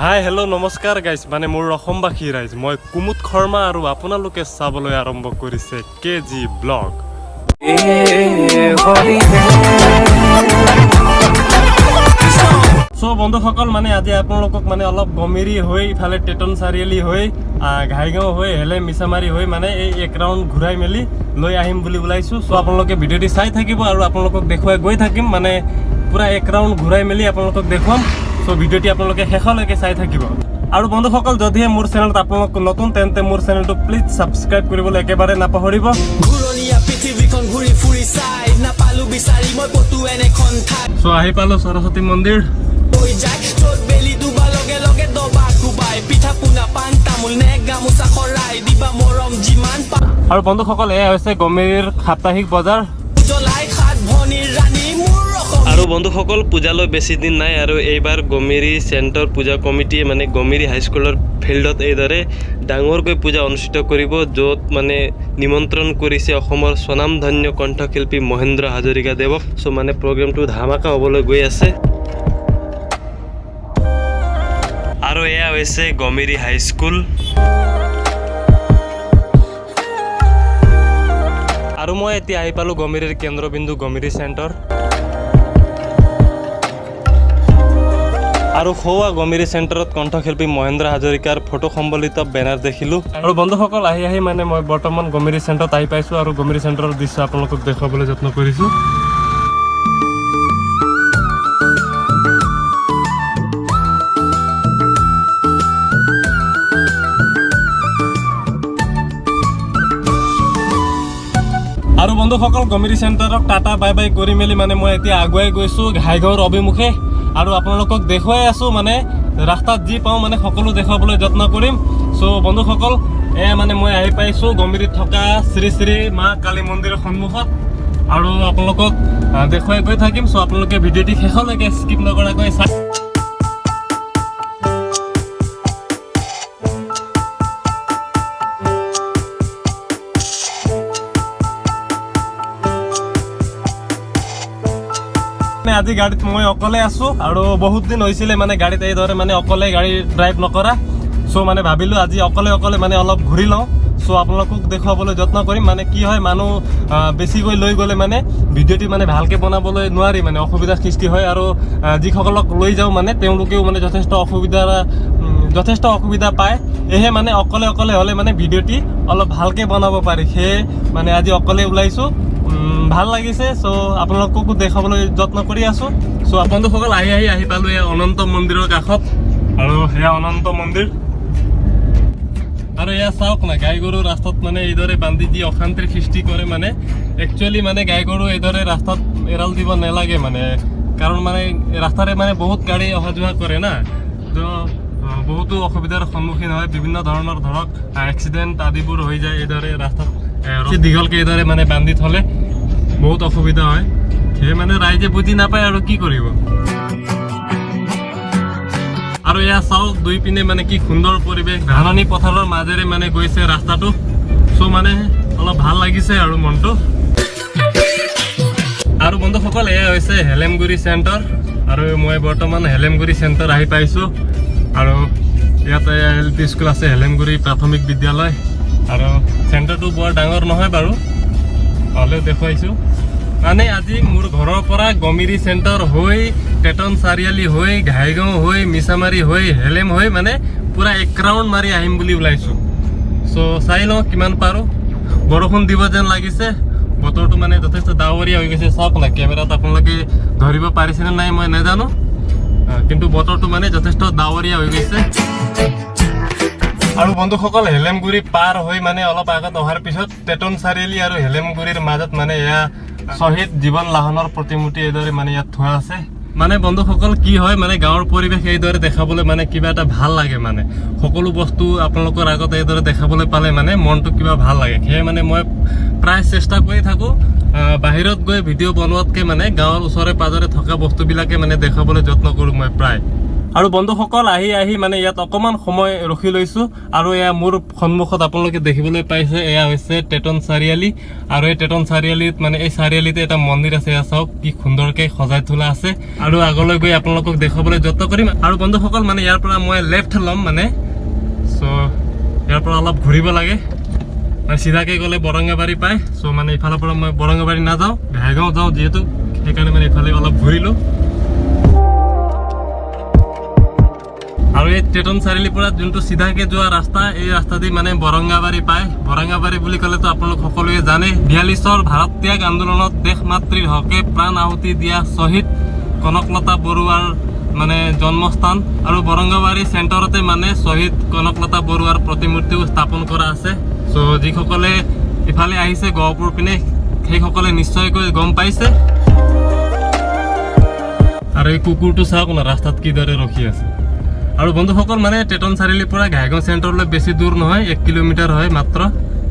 Hi hello' নমস্কাৰ guys মানে মোৰ অসমবাসী ৰাইজ মই কুমুদ শৰ্মা আৰু আপোনালোকে চাবলৈ আৰম্ভ কৰিছে KG ব্লগ। চ' বন্ধুসকল মানে আজি আপোনালোকক মানে অলপ গমেৰি হৈ ইফালে টেটন চাৰিআলি হৈ ঘাইগাঁও হৈ হেলে মিছামাৰী হৈ মানে এই এক ৰাউণ্ড ঘূৰাই মেলি লৈ আহিম বুলি ওলাইছোঁ। চ' আপোনালোকে ভিডিঅ'টি চাই থাকিব আৰু আপোনালোকক দেখুৱাই গৈ থাকিম মানে পুৰা এক ৰাউণ্ড ঘূৰাই মেলি আপোনালোকক দেখুৱাম। চ' ভিডিঅ'টি আপোনালোকে শেষলৈকে চাই থাকিব আৰু বন্ধুসকল যদিহে মোৰ চেনেলত আপোনালোক নতুন তেন্তে মোৰ চেনেলটো প্লিজ ছাবস্ক্ৰাইব কৰিবলৈ একেবাৰে নাপাহৰিব। চ' আহি পালোঁ সৰস্বতী মন্দিৰ। আৰু বন্ধুসকল এয়া হৈছে গমেৰিৰ সাপ্তাহিক বজাৰ। আৰু বন্ধুসকল পূজালৈ বেছি দিন নাই আৰু এইবাৰ গমেৰি চেণ্টাৰ পূজা কমিটিয়ে মানে গমেৰি হাইস্কুলৰ ফিল্ডত এইদৰে ডাঙৰকৈ পূজা অনুষ্ঠিত কৰিব, য'ত মানে নিমন্ত্ৰণ কৰিছে অসমৰ স্বনামধন্য কণ্ঠশিল্পী মহেন্দ্ৰ হাজৰিকা দেৱক। চ' মানে প্ৰগ্ৰেমটো ধামাকা হ'বলৈ গৈ আছে। আৰু এয়া হৈছে গমেৰি হাইস্কুল। আৰু মই এতিয়া আহি পালোঁ গমেৰিৰ কেন্দ্ৰবিন্দু গমেৰি চেণ্টাৰ। আৰু খোৱা গমেৰি চেণ্টাৰত কণ্ঠশিল্পী মহেন্দ্ৰ হাজৰিকাৰ ফটো সম্বলিত বেনাৰ দেখিলোঁ। আৰু বন্ধুসকল আহি মানে মই বৰ্তমান গমেৰি চেণ্টাৰত আহি পাইছোঁ আৰু গমেৰি চেণ্টাৰৰ দৃশ্য আপোনালোকক দেখুৱাবলৈ যত্ন কৰিছোঁ। আৰু বন্ধুসকল গমেৰি চেণ্টাৰক টাটা বাই বাই কৰি মেলি মানে মই এতিয়া আগুৱাই গৈছোঁ ঘাইগাঁৱৰ অভিমুখে আৰু আপোনালোকক দেখুৱাই আছোঁ মানে ৰাস্তাত যি পাওঁ মানে সকলো দেখুৱাবলৈ যত্ন কৰিম। চ' বন্ধুসকল এয়া মানে মই আহি পাইছোঁ গমেৰিত থকা শ্ৰী শ্ৰী মা কালী মন্দিৰৰ সন্মুখত আৰু আপোনালোকক দেখুৱাই গৈ থাকিম। চ' আপোনালোকে ভিডিঅ'টি শেষলৈকে স্কিপ নকৰাকৈ চাই আজি গাড়ীত মই অকলে আছোঁ আৰু বহুত দিন হৈছিলে মানে গাড়ীত এইদৰে মানে অকলে গাড়ী ড্ৰাইভ নকৰা। চ' মানে ভাবিলোঁ আজি অকলে মানে অলপ ঘূৰি লওঁ। চ' আপোনালোকক দেখুৱাবলৈ যত্ন কৰিম। মানে কি হয় মানুহ বেছিকৈ লৈ গ'লে মানে ভিডিঅ'টি মানে ভালকৈ বনাবলৈ নোৱাৰি, মানে অসুবিধাৰ সৃষ্টি হয় আৰু যিসকলক লৈ যাওঁ মানে তেওঁলোকেও মানে যথেষ্ট অসুবিধা পায়। সেয়েহে মানে অকলে হ'লে মানে ভিডিঅ'টি অলপ ভালকৈ বনাব পাৰি। সেয়ে মানে আজি অকলে ওলাইছোঁ, ভাল লাগিছে। চ' আপোনালোককো দেখাবলৈ যত্ন কৰি আছোঁ। চ' বন্ধুসকল আহি পালোঁ এয়া অনন্ত মন্দিৰৰ কাষত আৰু সেয়া অনন্ত মন্দিৰ। আৰু এয়া চাওক না গাই গৰু ৰাস্তাত মানে এইদৰে বান্ধি দি অশান্তিৰ সৃষ্টি কৰে। মানে একচুৱেলি মানে গাই গৰু এইদৰে ৰাস্তাত এৰাল দিব নালাগে মানে, কাৰণ মানে ৰাস্তাৰে মানে বহুত গাড়ী অহা যোৱা কৰে না, তো বহুতো অসুবিধাৰ সন্মুখীন হয়। বিভিন্ন ধৰণৰ ধৰক এক্সিডেণ্ট আদিবোৰ হৈ যায় এইদৰে ৰাস্তাত দীঘলকৈ এইদৰে মানে বান্ধি থ'লে বহুত অসুবিধা হয়। সেয়ে মানে ৰাইজে বুজি নাপায় আৰু কি কৰিব। আৰু এয়া চাওক দুই পিনে মানে কি সুন্দৰ পৰিৱেশ, ধাননি পথাৰৰ মাজেৰে মানে গৈছে ৰাস্তাটো। চ' মানে অলপ ভাল লাগিছে আৰু মনটো। আৰু বন্ধুসকল এয়া হৈছে হেলেমগুৰি চেণ্টাৰ আৰু মই বৰ্তমান হেলেমগুৰি চেণ্টাৰ আহি পাইছোঁ। আৰু ইয়াতে LP স্কুল আছে, হেলেমগুৰি প্ৰাথমিক বিদ্যালয়। আৰু চেণ্টাৰটো বৰ ডাঙৰ নহয় বাৰু, হ'লেও দেখুৱাইছোঁ। মানে আজি মোৰ ঘৰৰ পৰা গমেৰি চেণ্টাৰ হৈ টেটন চাৰিআলি হৈ ঘাইগাঁও হৈ মিছামাৰী হৈ হেলেম হৈ মানে পূৰা এক ৰাউণ্ড মাৰি আহিম বুলি ওলাইছোঁ। চ' চাই লওঁ কিমান পাৰোঁ। বৰষুণ দিব যেন লাগিছে, বতৰটো মানে যথেষ্ট ডাৱৰীয়া হৈ গৈছে। চাওক না কেমেৰাত আপোনালোকে ধৰিব পাৰিছেনে নাই মই নাজানো, কিন্তু বতৰটো মানে যথেষ্ট ডাৱৰীয়া হৈ গৈছে। আৰু বন্ধুসকল হেলেমগুৰি পাৰ হৈ মানে অলপ আগত অহাৰ পিছত টেটন চাৰিআলি আৰু হেলেমগুৰিৰ মাজত মানে এয়া শ্বহীদ জীৱন লাহনৰ প্ৰতিমূৰ্তি এইদৰে মানে ইয়াত থোৱা আছে। মানে বন্ধুসকল কি হয় মানে গাঁৱৰ পৰিৱেশ এইদৰে দেখাবলৈ মানে কিবা এটা ভাল লাগে। মানে সকলো বস্তু আপোনালোকৰ আগত এইদৰে দেখাবলৈ পালে মানে মনটো কিবা ভাল লাগে। সেয়ে মানে মই প্ৰায় চেষ্টা কৰি থাকোঁ বাহিৰত গৈ ভিডিঅ' বনোৱাতকৈ মানে গাঁৱৰ ওচৰে পাজৰে থকা বস্তুবিলাকে মানে দেখাবলৈ যত্ন কৰোঁ মই প্ৰায়। আৰু বন্ধুসকল আহি মানে ইয়াত অকণমান সময় ৰখি লৈছোঁ আৰু এয়া মোৰ সন্মুখত আপোনালোকে দেখিবলৈ পাইছে এয়া হৈছে টেটন চাৰিআলি আৰু এই টেটন চাৰিআলিত মানে এই চাৰিআলিতে এটা মন্দিৰ আছে এয়া চাওক কি সুন্দৰকৈ সজাই তোলা আছে আৰু আগলৈ গৈ আপোনালোকক দেখাবলৈ যত্ন কৰিম আৰু বন্ধুসকল মানে ইয়াৰ পৰা মই লেফ্ট ল'ম মানে চ' ইয়াৰ পৰা অলপ ঘূৰিব লাগে মানে চিধাকৈ গ'লে বৰঙাবাৰী পায় চ' মানে ইফালৰ পৰা মই বৰঙাবাৰী নাযাওঁ ঘাইগাঁও যাওঁ যিহেতু সেইকাৰণে মানে ইফালে অলপ ঘূৰিলোঁ আৰু এই টেটন চাৰিআলিৰ পৰা যোনটো চিধাকৈ যোৱা ৰাস্তা এই ৰাস্তা দি মানে বৰঙাবাৰী পায় বৰঙাবাৰী বুলি ক'লেতো আপোনালোক সকলোৱে জানে 42ৰ ভাৰত ত্যাগ আন্দোলনত দেশ মাতৃৰ হকে প্ৰাণ আহুতি দিয়া শ্বহীদ কনকলতা বৰুৱাৰ মানে জন্মস্থান আৰু বৰঙাবাৰী চেণ্টাৰতে মানে শ্বহীদ কনকলতা বৰুৱাৰ প্ৰতিমূৰ্তিও স্থাপন কৰা আছে চ' যিসকলে ইফালে আহিছে গহপুৰ পিনে সেইসকলে নিশ্চয়কৈ গম পাইছে আৰু এই কুকুৰটো চাওক না ৰাস্তাত কিদৰে ৰখি আছে আৰু বন্ধুসকল মানে টেটন চাৰিআলিৰ পৰা ঘাইগাঁও চেণ্টাৰলৈ বেছি দূৰ নহয় 1 কিলোমিটাৰ হয় মাত্ৰ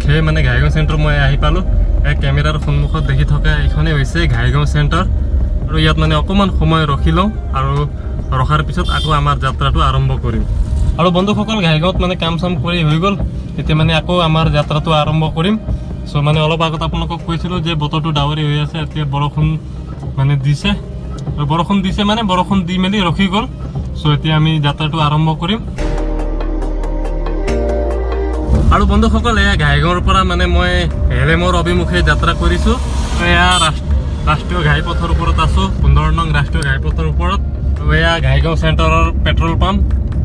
সেই মানে ঘাইগাঁও চেণ্টাৰ মই আহি পালোঁ এই কেমেৰাৰ সন্মুখত দেখি থকা এইখনেই হৈছে ঘাইগাঁও চেণ্টাৰ আৰু ইয়াত মানে অকণমান সময় ৰখি লওঁ আৰু ৰখাৰ পিছত আকৌ আমাৰ যাত্ৰাটো আৰম্ভ কৰিম আৰু বন্ধুসকল ঘাইগাঁৱত মানে কাম চাম কৰি হৈ গ'ল এতিয়া মানে আকৌ আমাৰ যাত্ৰাটো আৰম্ভ কৰিম চ' মানে অলপ আগত আপোনালোকক কৈছিলোঁ যে বতৰটো ডাৱৰী হৈ আছে এতিয়া বৰষুণ মানে দিছে আৰু বৰষুণ দিছে মানে বৰষুণ দি মেলি ৰখি গ'ল চ' এতিয়া আমি যাত্ৰাটো আৰম্ভ কৰিম আৰু বন্ধুসকল এয়া ঘাইগাঁৱৰ পৰা মানে মই হেলেমৰ অভিমুখে যাত্ৰা কৰিছোঁ এয়া ৰাষ্ট্ৰীয় ঘাইপথৰ ওপৰত আছোঁ 15 নং ৰাষ্ট্ৰীয় ঘাইপথৰ ওপৰত এয়া ঘাইগাঁও চেণ্টাৰৰ পেট্ৰল পাম্প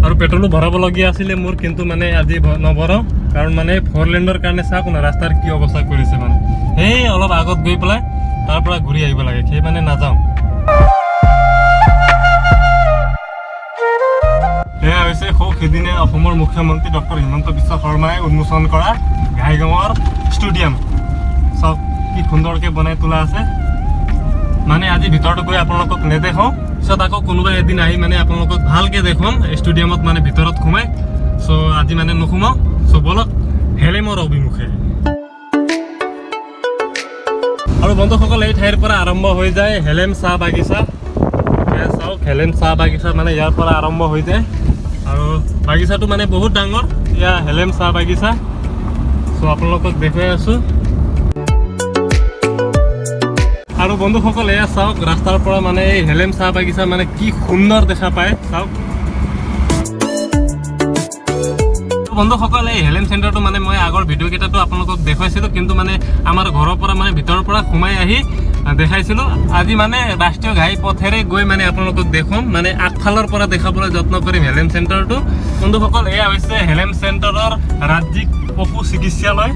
আৰু পেট্ৰলো ভৰাবলগীয়া আছিলে মোৰ কিন্তু মানে আজি নভৰাওঁ কাৰণ মানে 4 লেণ্ডৰ কাৰণে চাওক না ৰাস্তাৰ কি অৱস্থা কৰিছে মানে সেই অলপ আগত গৈ পেলাই তাৰ পৰা ঘূৰি আহিব লাগে সেই মানে নাযাওঁ এয়া হৈছে সিদিনে অসমৰ মুখ্যমন্ত্ৰী ডক্টৰ হিমন্ত বিশ্ব শৰ্মাই উন্মোচন কৰা ঘাইগাঁৱৰ ষ্টেডিয়াম চাওক কি সুন্দৰকৈ বনাই তোলা আছে মানে আজি ভিতৰতো গৈ আপোনালোকক নেদেখাওঁ পিছত আকৌ কোনোবা এদিন আহি মানে আপোনালোকক ভালকৈ দেখুৱাম ষ্টেডিয়ামত মানে ভিতৰত সোমাই চ' আজি মানে নোসোমাওঁ চ' বলক হেলেমৰ অভিমুখে আৰু বন্ধুসকল এই ঠাইৰ পৰা আৰম্ভ হৈ যায় হেলেম চাহ বাগিচা চাওক হেলেম চাহ বাগিচা মানে ইয়াৰ পৰা আৰম্ভ হৈ যায় আৰু বাগিচাটো মানে বহুত ডাঙৰ এয়া হেলেম চাহ বাগিচা চ' আপোনালোকক দেখুৱাই আছোঁ আৰু বন্ধুসকল এয়া চাওক ৰাস্তাৰ পৰা মানে এই হেলেম চাহ বাগিচা মানে কি সুন্দৰ দেখা পায় চাওক বন্ধুসকল এই হেলেম চেণ্টাৰটো মানে মই আগৰ ভিডিঅ' কেইটাতো আপোনালোকক দেখুৱাইছিলোঁ কিন্তু মানে আমাৰ ঘৰৰ পৰা মানে ভিতৰৰ পৰা সোমাই আহি দেখাইছিলোঁ আজি মানে ৰাষ্ট্ৰীয় ঘাইপথেৰে গৈ মানে আপোনালোকক দেখুৱাম মানে আগফালৰ পৰা দেখাবলৈ যত্ন কৰিম হেলেম চেণ্টাৰটো বন্ধুসকল এয়া হৈছে হেলেম চেণ্টাৰৰ ৰাজ্যিক পশু চিকিৎসালয়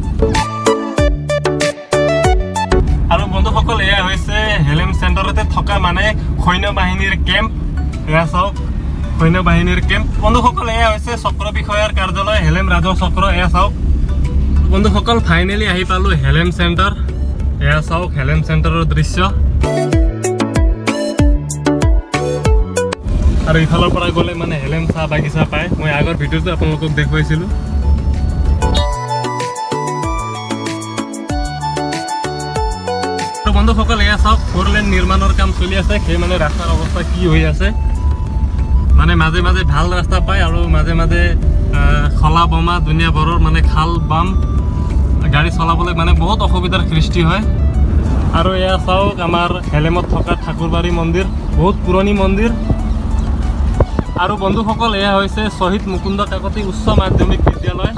আৰু বন্ধুসকল এয়া হৈছে হেলেম চেণ্টাৰতে থকা মানে সৈন্য বাহিনীৰ কেম্প এয়া চাওক সৈন্য বাহিনীৰ কেম্প বন্ধুসকল এয়া হৈছে চক্ৰ বিষয়াৰ কাৰ্যালয় হেলেম ৰাজহ চক্ৰ এয়া চাওক বন্ধুসকল ফাইনেলি আহি পালোঁ হেলেম চেণ্টাৰ এয়া চাওক হেলেম চেণ্টাৰৰ দৃশ্য আৰু ইফালৰ পৰা গ'লে মানে হেলেম চাহ বাগিচা পায় মই আগৰ ভিডিঅ'টো আপোনালোকক দেখুৱাইছিলোঁ বন্ধুসকল এয়া চাওক 4 লেন নিৰ্মাণৰ কাম চলি আছে সেই মানে ৰাস্তাৰ অৱস্থা কি হৈ আছে মানে মাজে মাজে ভাল ৰাস্তা পায় আৰু মাজে মাজে খলা বমা দুনিয়াভৰৰ মানে খাল বাম গাড়ী চলাবলৈ মানে বহুত অসুবিধাৰ সৃষ্টি হয় আৰু এয়া চাওক আমাৰ হেলেমত থকা ঠাকুৰবাৰী মন্দিৰ বহুত পুৰণি মন্দিৰ আৰু বন্ধুসকল এয়া হৈছে শ্বহীদ মুকুন্দ কাকতি উচ্চ মাধ্যমিক বিদ্যালয়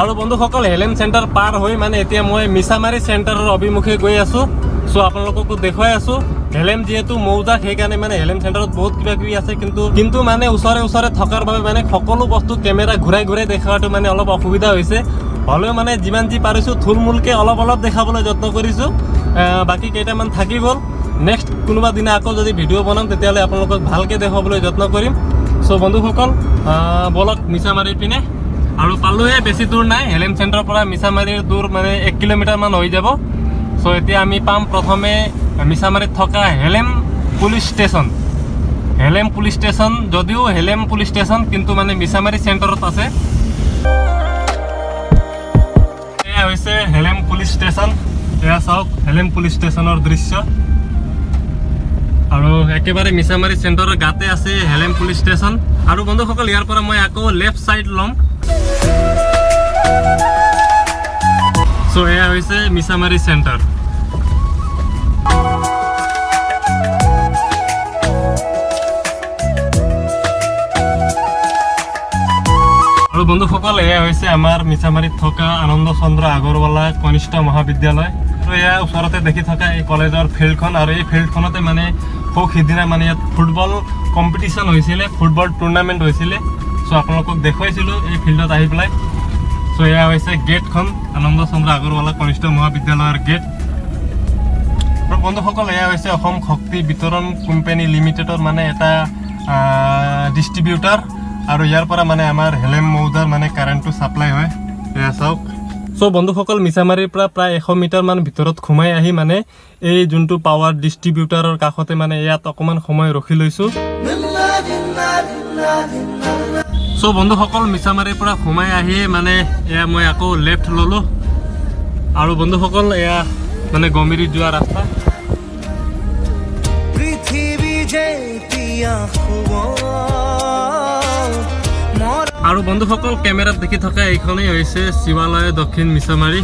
আৰু বন্ধুসকল হেলেম চেণ্টাৰ পাৰ হৈ মানে এতিয়া মই মিছামাৰী চেণ্টাৰৰ অভিমুখে গৈ আছোঁ চ' আপোনালোককো দেখুৱাই আছোঁ হেলেম যিহেতু মৌজাক সেইকাৰণে মানে হেলেম চেণ্টাৰত বহুত কিবা কিবি আছে কিন্তু মানে ওচৰে থকাৰ বাবে মানে সকলো বস্তু কেমেৰা ঘূৰাই দেখুৱাটো মানে অলপ অসুবিধা হৈছে হ'লেও মানে যিমান যি পাৰিছোঁ থুলমূলকৈ অলপ দেখাবলৈ যত্ন কৰিছোঁ বাকী কেইটামান থাকি গ'ল নেক্সট কোনোবা দিনা আকৌ যদি ভিডিঅ' বনাম তেতিয়াহ'লে আপোনালোকক ভালকৈ দেখুৱাবলৈ যত্ন কৰিম চ' বন্ধুসকল বলক মিছামাৰীৰ পিনে আৰু পালোহে বেছি দূৰ নাই হেলেম চেণ্টাৰৰ পৰা মিছামাৰীৰ দূৰ মানে 1 কিলোমিটাৰমান হৈ যাব চ' এতিয়া আমি পাম প্ৰথমে মিছামাৰীত থকা হেলেম পুলিচ ষ্টেচন যদিও হেলেম পুলিচ ষ্টেচন কিন্তু মানে মিছামাৰী চেণ্টাৰত আছে এয়া হৈছে হেলেম পুলিচ ষ্টেচন এয়া চাওক হেলেম পুলিচ ষ্টেচনৰ দৃশ্য আৰু একেবাৰে মিছামাৰী চেণ্টাৰৰ গাতে আছে হেলেম পুলিচ ষ্টেচন। আৰু বন্ধুসকল ইয়াৰ পৰা মই আকৌ লেফ্ট ছাইড ল'ম। চ' এয়া হৈছে মিছামাৰী চেণ্টাৰ। আৰু বন্ধুসকল এয়া হৈছে আমাৰ মিছামাৰীত থকা আনন্দ চন্দ্ৰ আগৰৱালা কনিষ্ঠ মহাবিদ্যালয়। আৰু এয়া ওচৰতে দেখি থকা এই কলেজৰ ফিল্ডখন। আৰু এই ফিল্ডখনতে মানে সৌ সিদিনা মানে ইয়াত ফুটবল কম্পিটিশ্যন হৈছিলে, ফুটবল টুৰ্ণামেণ্ট হৈছিলে। চ' আপোনালোকক দেখুৱাইছিলোঁ এই ফিল্ডত আহি পেলাই। চ' এয়া হৈছে গেটখন, আনন্দ চন্দ্ৰ আগৰৱালা কনিষ্ঠ মহাবিদ্যালয়ৰ গেট। আৰু বন্ধুসকল এয়া হৈছে অসম শক্তি বিতৰণ কোম্পানী লিমিটেডৰ মানে এটা ডিষ্ট্ৰিবিউটাৰ। আৰু ইয়াৰ পৰা মানে আমাৰ হেলেম মৌজাৰ মানে কাৰেণ্টটো ছাপ্লাই হয়। এয়া চাওক। চ' বন্ধুসকল মিছামাৰীৰ পৰা প্ৰায় 100 মিটাৰমান ভিতৰত সোমাই আহি মানে এই যোনটো পাৱাৰ ডিষ্ট্ৰিবিউটাৰৰ কাষতে মানে ইয়াত অকণমান সময় ৰখি লৈছোঁ। চ' বন্ধুসকল মিছামাৰীৰ পৰা সোমাই আহিয়ে মানে এয়া মই আকৌ লেফ্ট ল'লোঁ। আৰু বন্ধুসকল এয়া মানে গমিৰি যোৱা ৰাস্তা। আৰু বন্ধুসকল কেমেৰাত দেখি থকা এইখনেই হৈছে শিৱালয় দক্ষিণ মিছামাৰী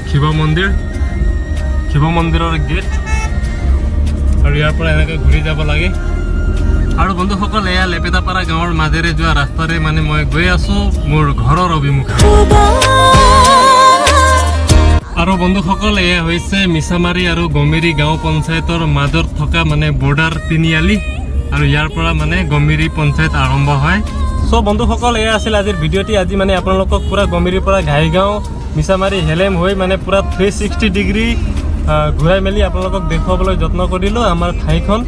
শিৱ মন্দিৰ, শিৱ মন্দিৰৰ গেট। আৰু ইয়াৰ পৰা এনেকৈ ঘূৰি যাব লাগে। আৰু বন্ধুসকল এয়া লেপেটাপাৰা গাঁৱৰ মাজেৰে যোৱা ৰাস্তাৰে মানে মই গৈ আছোঁ মোৰ ঘৰৰ অভিমুখে। আৰু বন্ধুসকল এয়া হৈছে মিছামাৰী আৰু গমিৰি গাঁও পঞ্চায়তৰ মাজত থকা মানে বৰ্ডাৰ তিনিআলি। আৰু ইয়াৰ পৰা মানে গমিৰি পঞ্চায়ত আৰম্ভ হয়। চ' বন্ধুসকল এয়া আছিল আজিৰ ভিডিঅ'টি। আজি মানে আপোনালোকক পূৰা গমিৰিৰ পৰা ঘাইগাঁও মিছামাৰী হেলেম হৈ মানে পূৰা 360 ডিগ্ৰী ঘূৰাই মেলি আপোনালোকক দেখুৱাবলৈ যত্ন কৰিলোঁ আমাৰ ঠাইখন।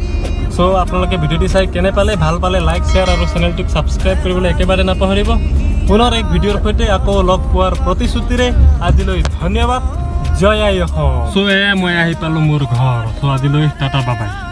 চ' আপোনালোকে ভিডিঅ'টি চাই কেনে পালে, ভাল পালে লাইক শ্বেয়াৰ আৰু চেনেলটোক ছাবস্ক্ৰাইব কৰিবলৈ একেবাৰে নাপাহৰিব। পুনৰ এক ভিডিঅ'ৰ সৈতে আকৌ লগ পোৱাৰ প্ৰতিশ্ৰুতিৰে আজিলৈ ধন্যবাদ। জয় আই অসম। চ' এয়া মই আহি পালোঁ মোৰ ঘৰ। চ' আজিলৈ টাটা বাই বাই।